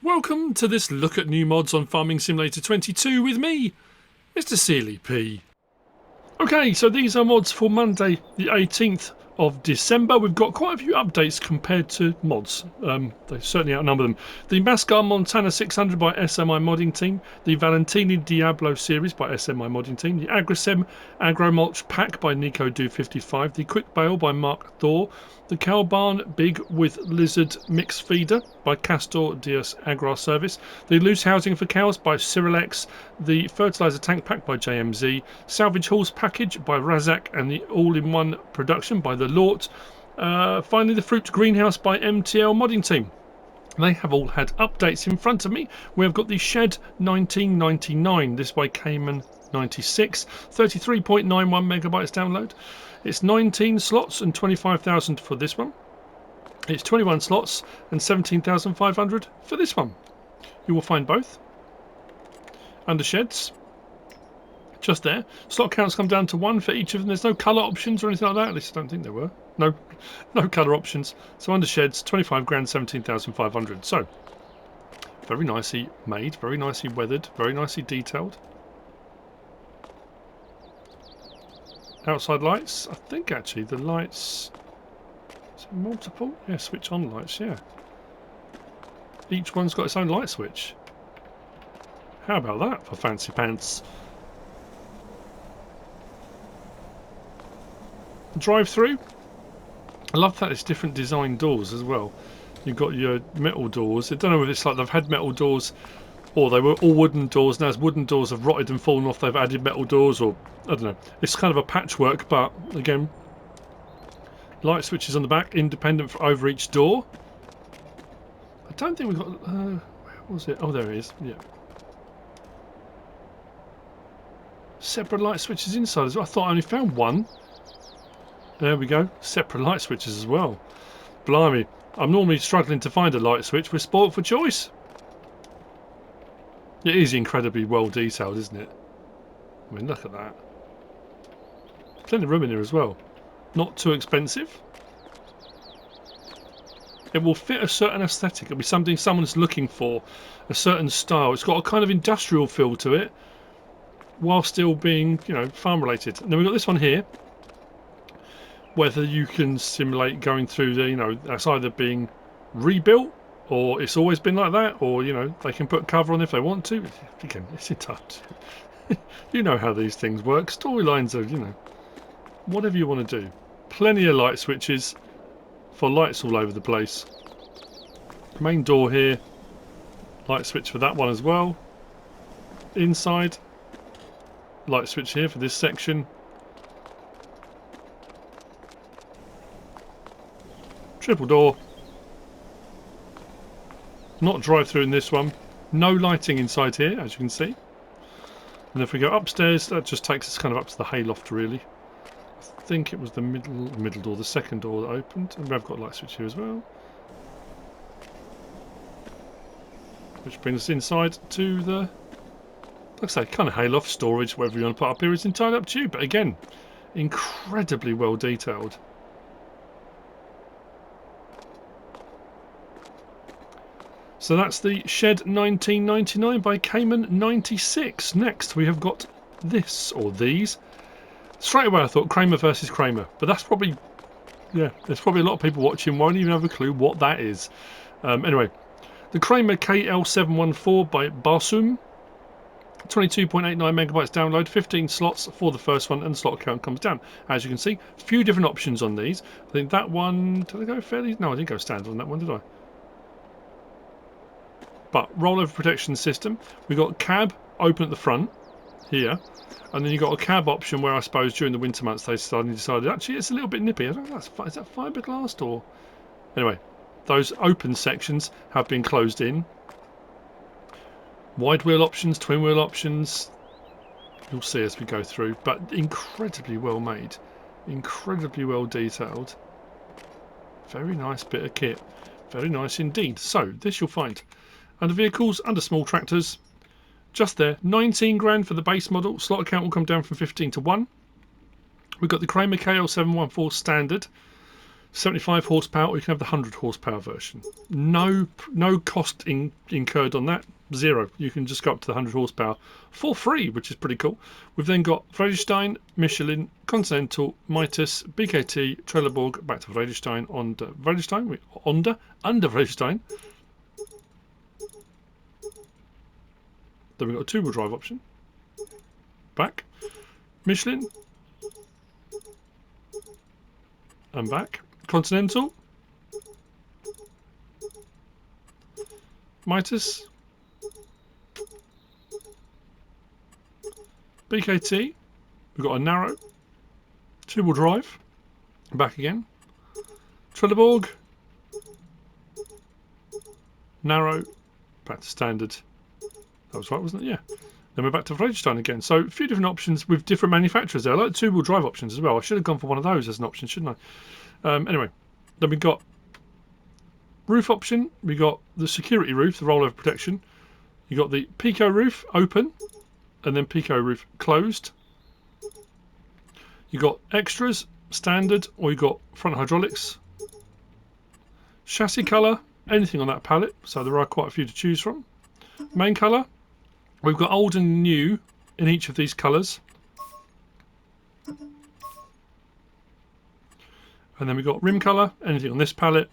Welcome to this look at new mods on Farming Simulator 22 with me, MrSealyp. Okay, so these are mods for Monday the 18th of December. We've got quite a few updates compared to mods. They certainly outnumber them. The Mascar Montana 600 by SMI Modding Team, the Valentini Diablo series by SMI Modding Team, the Agrosem Agro Mulch Pack by Nico Do 55, the Quick Bale by Mark Thor, the Cow Barn Big with Lizard Mix Feeder by Castor Dias Agro Service, the Loose Housing for Cows by Cyrilex, the Fertilizer Tank Pack by JMZ, Salvage Horse Package by Razak, and the All-in-One Production by the Lort. Finally, the Fruit Greenhouse by MTL Modding Team. They have all had updates in front of me. We've got the Shed 1999, this by Cayman 96, 33.91 megabytes download. It's 19 slots and 25,000 for this one. It's 21 slots and 17,500 for this one. You will find both under sheds. Just there. Slot counts come down to 1 for each of them. There's no colour options or anything like that. At least I don't think there were. No colour options. So under sheds, 25 grand, 17,500. So very nicely made, very nicely weathered, very nicely detailed. Outside lights. I think actually the lights. Is it multiple? Yeah, switch on lights. Yeah. Each one's got its own light switch. How about that for fancy pants? Drive-through. I love that it's different design doors as well. You've got your metal doors. I don't know if it's like they've had metal doors or they were all wooden doors. Now as wooden doors have rotted and fallen off, they've added metal doors, or I don't know. It's kind of a patchwork, but again, light switches on the back, independent for over each door. I don't think we've got... where was it? Oh, there it is. Yeah. Separate light switches inside as well. I thought I only found one. There we go. Separate light switches as well. Blimey. I'm normally struggling to find a light switch. We're spoilt for choice. It is incredibly well detailed, isn't it? I mean, look at that. Plenty of room in here as well. Not too expensive. It will fit a certain aesthetic. It'll be something someone's looking for. A certain style. It's got a kind of industrial feel to it, while still being, you know, farm related. And then we've got this one here. Whether you can simulate going through the, you know, that's either being rebuilt or it's always been like that, or, you know, they can put cover on if they want to. Again, it's in touch. You know how these things work. Storylines are, you know, whatever you want to do. Plenty of light switches for lights all over the place. Main door here. Light switch for that one as well. Inside. Light switch here for this section. Triple door. Not drive-through in this one. No lighting inside here, as you can see. And if we go upstairs, that just takes us kind of up to the hayloft, really. I think it was the middle door, the second door that opened. And we've got a light switch here as well. Which brings us inside to the, like I say, kind of hayloft, storage, whatever you want to put up here is entirely up to you. But again, incredibly well detailed. So that's the Shed 1999 by Cayman 96. Next we have got this, or these. Straight away I thought Kramer versus Kramer, but that's probably, yeah, there's probably a lot of people watching won't even have a clue what that is. Anyway, the Kramer KL 714 by Barssum. 22.89 megabytes download, 15 slots for the first one, and the slot count comes down. As you can see, a few different options on these. I think that one, did I go fairly? No, I didn't go standard on that one, did I? But rollover protection system, we've got cab open at the front here, and then you've got a cab option where I suppose during the winter months they suddenly decided actually it's a little bit nippy. I don't know, is that fiberglass or... Anyway, those open sections have been closed in. Wide wheel options, twin wheel options, you'll see as we go through, but incredibly well made, incredibly well detailed. Very nice bit of kit, very nice indeed. So this you'll find under vehicles, under small tractors, just there, 19 grand for the base model. Slot count will come down from 15 to 1. We've got the Kramer KL 714 standard. 75 horsepower, or you can have the 100 horsepower version. No cost incurred on that. Zero. You can just go up to the 100 horsepower for free, which is pretty cool. We've then got Vredestein, Michelin, Continental, Mitas, BKT, Trelleborg, back to Vredestein, under Vredestein, under Vredestein. Then we've got a two-wheel drive option. Back. Michelin. And back. Continental. Mitas. BKT. We've got a narrow. Two-wheel drive. Back again. Trelleborg. Narrow. Back to standard. That was right, wasn't it? Yeah. Then we're back to Vredestein again. So a few different options with different manufacturers there. I like two-wheel drive options as well. I should have gone for one of those as an option, shouldn't I? Anyway, then we've got roof option. We've got the security roof, the rollover protection. You've got the Pico roof open and then Pico roof closed. You've got extras, standard, or you've got front hydraulics. Chassis colour, anything on that palette. So there are quite a few to choose from. Main colour. We've got old and new in each of these colours. And then we've got rim colour, anything on this palette.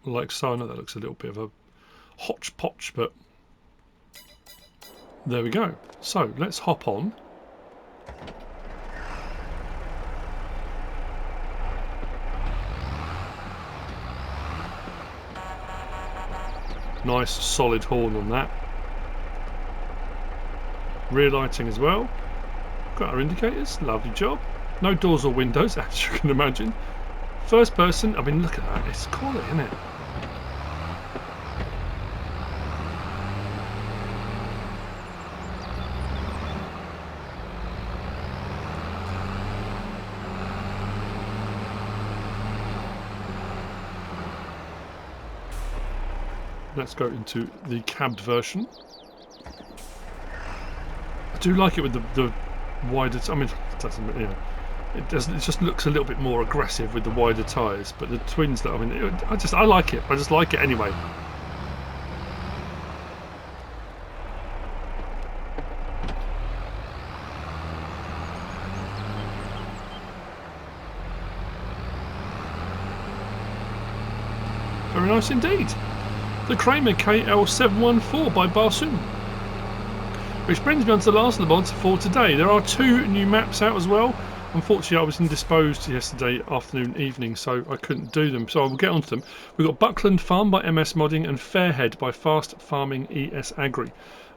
Like so. I know that looks a little bit of a hodgepodge, but there we go. So let's hop on. Nice solid horn on that. Rear lighting as well. Got our indicators, lovely job. No doors or windows, as you can imagine. First person, I mean, look at that, it's quality, isn't it? Let's go into the cabbed version. I do like it with the wider. I mean, it doesn't. You know, it doesn't. It just looks a little bit more aggressive with the wider tyres. But the twins, that I mean, I like it. I just like it anyway. Very nice indeed. The Kramer KL 714 by Barssum. Which brings me on to the last of the mods for today. There are two new maps out as well. Unfortunately, I was indisposed yesterday afternoon, evening, so I couldn't do them. So I will get onto them. We've got Buckland Farm by MS Modding and Fairhead by Fast Farming ES Agri.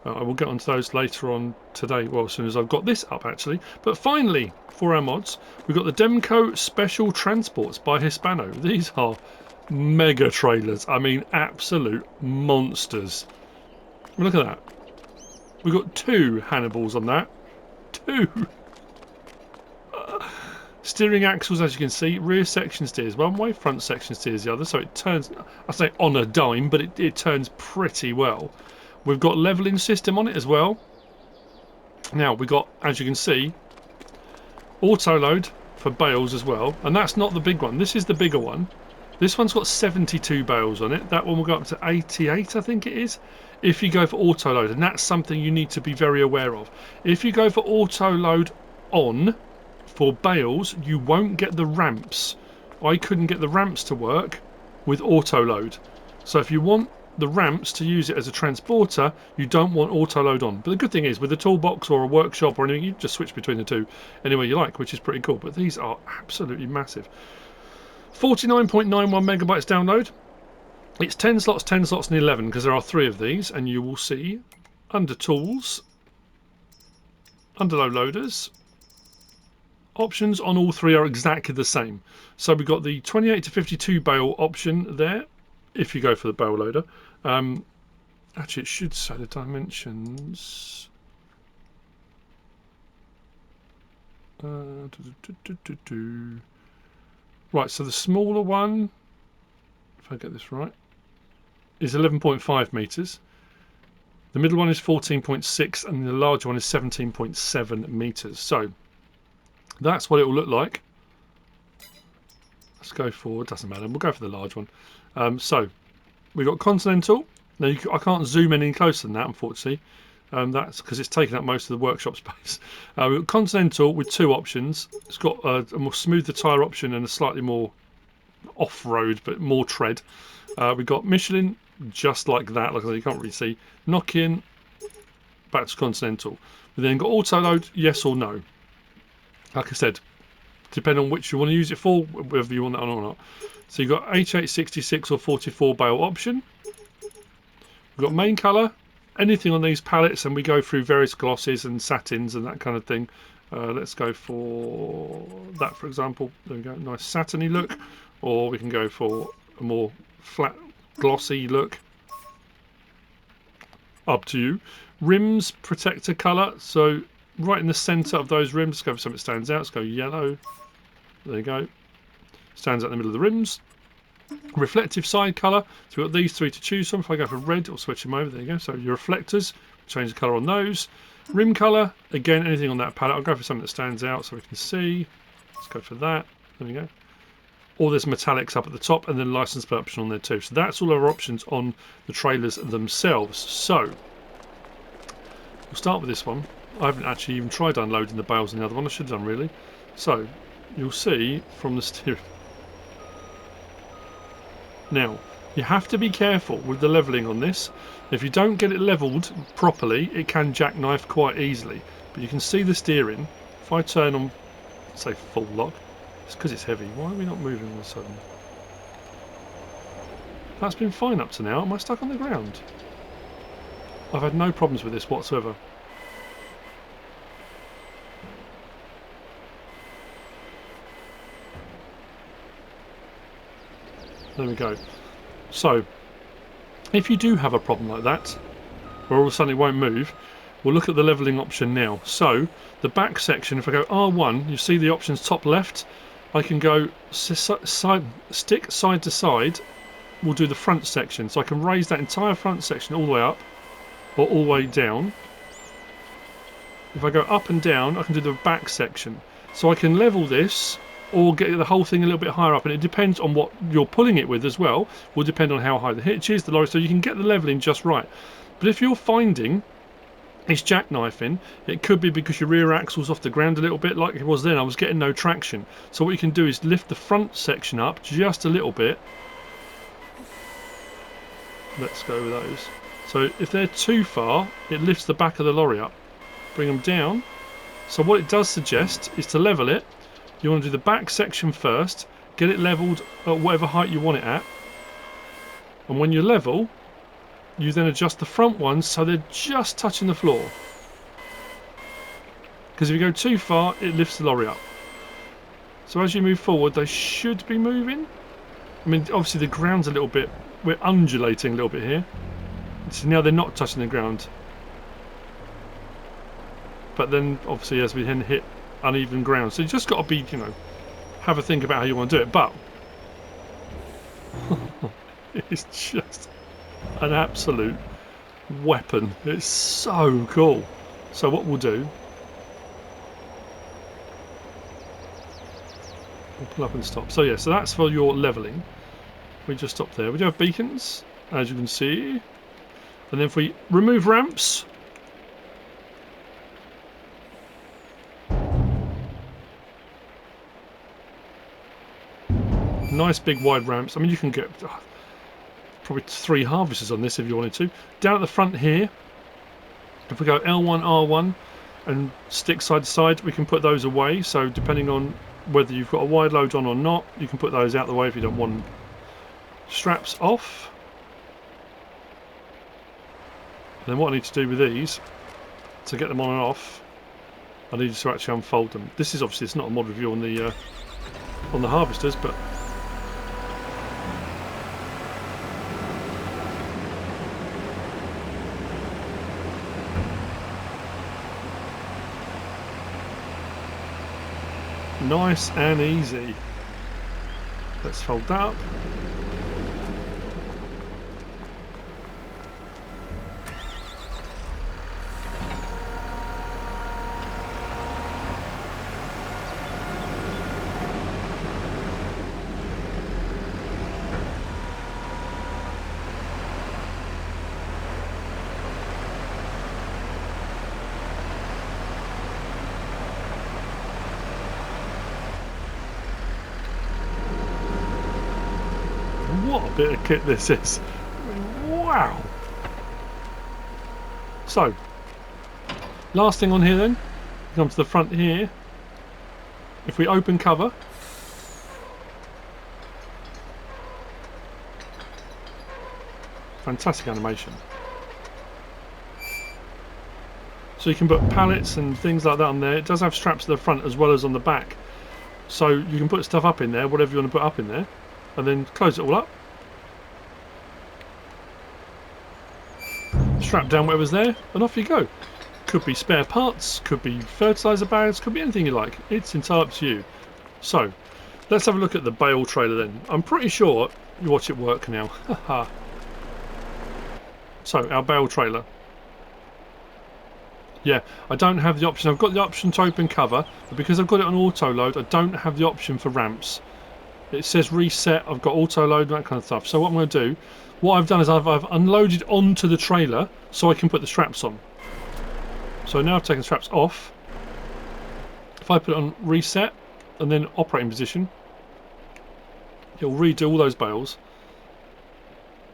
I will get onto those later on today, well, as soon as I've got this up actually. But finally, for our mods, we've got the Demco Special Transports by Hispano. These are mega trailers. I mean, absolute monsters. Look at that. We've got two Hannibals on that. Two. Steering axles, as you can see. Rear section steers one way, front section steers the other. So it turns, I say on a dime, but it turns pretty well. We've got levelling system on it as well. Now, we've got, as you can see, auto load for bales as well. And that's not the big one. This is the bigger one. This one's got 72 bales on it. That one will go up to 88, I think it is, if you go for auto load. And that's something you need to be very aware of. If you go for auto load on for bales, you won't get the ramps. I couldn't get the ramps to work with auto load. So if you want the ramps to use it as a transporter, you don't want auto load on. But the good thing is, with a toolbox or a workshop or anything, you just switch between the two any way you like, which is pretty cool. But these are absolutely massive. 49.91 megabytes download. It's 10 slots, and 11, because there are 3 of these, and you will see under tools, under low loaders, options on all 3 are exactly the same. So we've got the 28 to 52 bale option there, if you go for the bale loader. Actually, it should say the dimensions. Right, so the smaller one, if I get this right, is 11.5 metres. The middle one is 14.6 and the larger one is 17.7 metres. So that's what it will look like Let's go for, it doesn't matter, we'll go for the large one. So we've got Continental. Now I can't zoom any closer than that, unfortunately. That's because it's taking up most of the workshop space. We've got Continental with 2 options. It's got a more smoother tyre option and a slightly more off-road but more tread. We've got Michelin, just like that, like you can't really see. Knock-in, back to Continental. We then got auto load, yes or no. Like I said, depending on which you want to use it for, whether you want that on or not. So you've got H866 or 44 bale option. We've got main colour, anything on these palettes, and we go through various glosses and satins and that kind of thing. Let's go for that, for example. There we go, nice satiny look. Or we can go for a more flat, glossy look. Up to you. Rims, protector colour. So right in the centre of those rims, let's go for something that stands out. Let's go yellow. There you go. Stands out in the middle of the rims. Reflective side colour. So we've got these 3 to choose from. If I go for red, I'll switch them over. There you go. So your reflectors, change the colour on those. Rim colour, again, anything on that palette. I'll go for something that stands out so we can see. Let's go for that. There we go. Or there's metallics up at the top and then license plate option on there too. So that's all our options on the trailers themselves. So we'll start with this one. I haven't actually even tried unloading the bales in the other one. I should have done really. So you'll see from the steering. Now you have to be careful with the levelling on this. If you don't get it levelled properly, it can jackknife quite easily. But you can see the steering. If I turn on, say, full lock, it's because it's heavy. Why are we not moving all of a sudden? That's been fine up to now. Am I stuck on the ground? I've had no problems with this whatsoever. There we go. So, if you do have a problem like that, where all of a sudden it won't move, we'll look at the levelling option now. So, the back section, if I go R1, you see the options top left. I can go stick side to side. We'll do the front section. So I can raise that entire front section all the way up or all the way down. If I go up and down, I can do the back section. So I can level this or get the whole thing a little bit higher up, and it depends on what you're pulling it with as well. Will depend on how high the hitch is, the lorry, so you can get the levelling just right. But if you're finding it's jackknifing, it could be because your rear axle's off the ground a little bit like it was then. I was getting no traction. So what you can do is lift the front section up just a little bit. Let's go with those. So if they're too far, it lifts the back of the lorry up. Bring them down. So what it does suggest is to level it. You want to do the back section first, get it levelled at whatever height you want it at. And when you're level, you then adjust the front ones so they're just touching the floor. Because if you go too far, it lifts the lorry up. So as you move forward, they should be moving. I mean, obviously the ground's a little bit, we're undulating a little bit here. So now they're not touching the ground. But then, obviously, as we then hit uneven ground, so you just got to be, you know, have a think about how you want to do it. But it's just an absolute weapon. It's so cool. So what we'll do, we'll pull up and stop. So yeah, so that's for your levelling. We just stop there. We do have beacons, as you can see. And then if we remove ramps, nice big wide ramps. I mean, you can get probably 3 harvesters on this if you wanted to. Down at the front here, if we go L1, R1 and stick side to side, we can put those away. So depending on whether you've got a wide load on or not, you can put those out the way if you don't want them. Straps off. And then what I need to do with these, to get them on and off, I need to actually unfold them. This is obviously, it's not a mod review on the harvesters, but nice and easy. Let's fold that up. what a bit of kit this is. I mean, wow. So, last thing on here then, come to the front here. If we open cover, fantastic animation. So you can put pallets and things like that on there. It does have straps at the front as well as on the back. So you can put stuff up in there, whatever you want to put up in there, and then close it all up. Strap down whatever's there, and off you go. Could be spare parts, could be fertiliser bags, could be anything you like. It's entirely up to you. So, let's have a look at the bale trailer then. I'm pretty sure you watch it work now. So, our bale trailer. Yeah, I don't have the option. I've got the option to open cover, but because I've got it on auto load, I don't have the option for ramps. It says reset, I've got auto load and that kind of stuff. So what I'm going to do, what I've done is I've unloaded onto the trailer so I can put the straps on. So now I've taken the straps off. If I put it on reset and then operating position, it'll redo all those bales.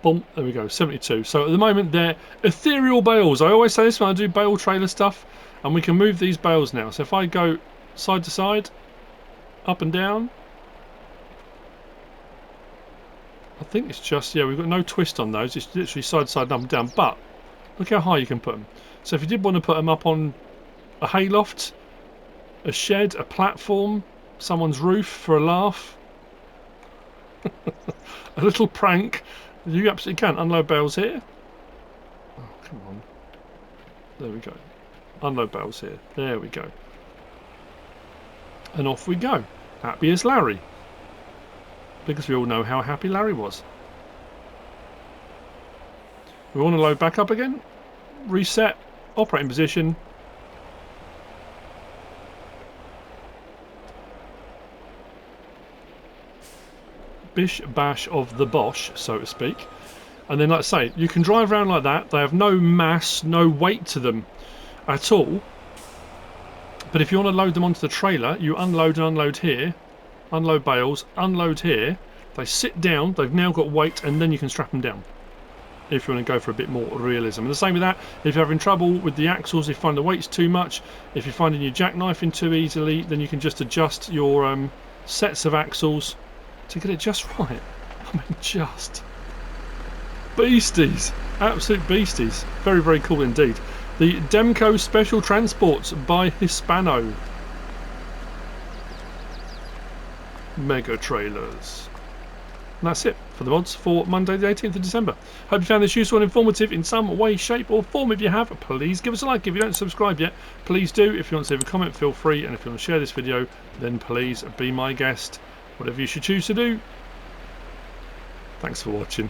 Boom, there we go, 72. So at the moment they're ethereal bales. I always say this when I do bale trailer stuff, and we can move these bales now. So if I go side to side, up and down, I think it's just, yeah, we've got no twist on those. It's literally side to side, up and down. But look how high you can put them. So if you did want to put them up on a hayloft, a shed, a platform, someone's roof for a laugh, a little prank, you absolutely can. Unload bales here. Oh, come on. There we go. Unload bales here. There we go. And off we go. Happy as Larry. Because we all know how happy Larry was. We want to load back up again. Reset. Operating position. Bish bash of the bosh, so to speak. And then, like I say, you can drive around like that. They have no mass, no weight to them at all. But if you want to load them onto the trailer, you unload and unload here. Unload bales, unload here. They sit down, they've now got weight, and then you can strap them down. If you want to go for a bit more realism. And the same with that, if you're having trouble with the axles, if you find the weight's too much, if you're finding your jackknifing too easily, then you can just adjust your sets of axles to get it just right. I mean, just beasties, absolute beasties. Very, very cool indeed. The Demco Special Transports by Hispano. Mega trailers. And that's it for the mods for Monday the 18th of December. Hope you found this useful and informative in some way, shape or form. If you have, please give us a like. If you don't subscribe yet, please do. If you want to leave a comment, feel free. And if you want to share this video, then please be my guest. Whatever you should choose to do. Thanks for watching.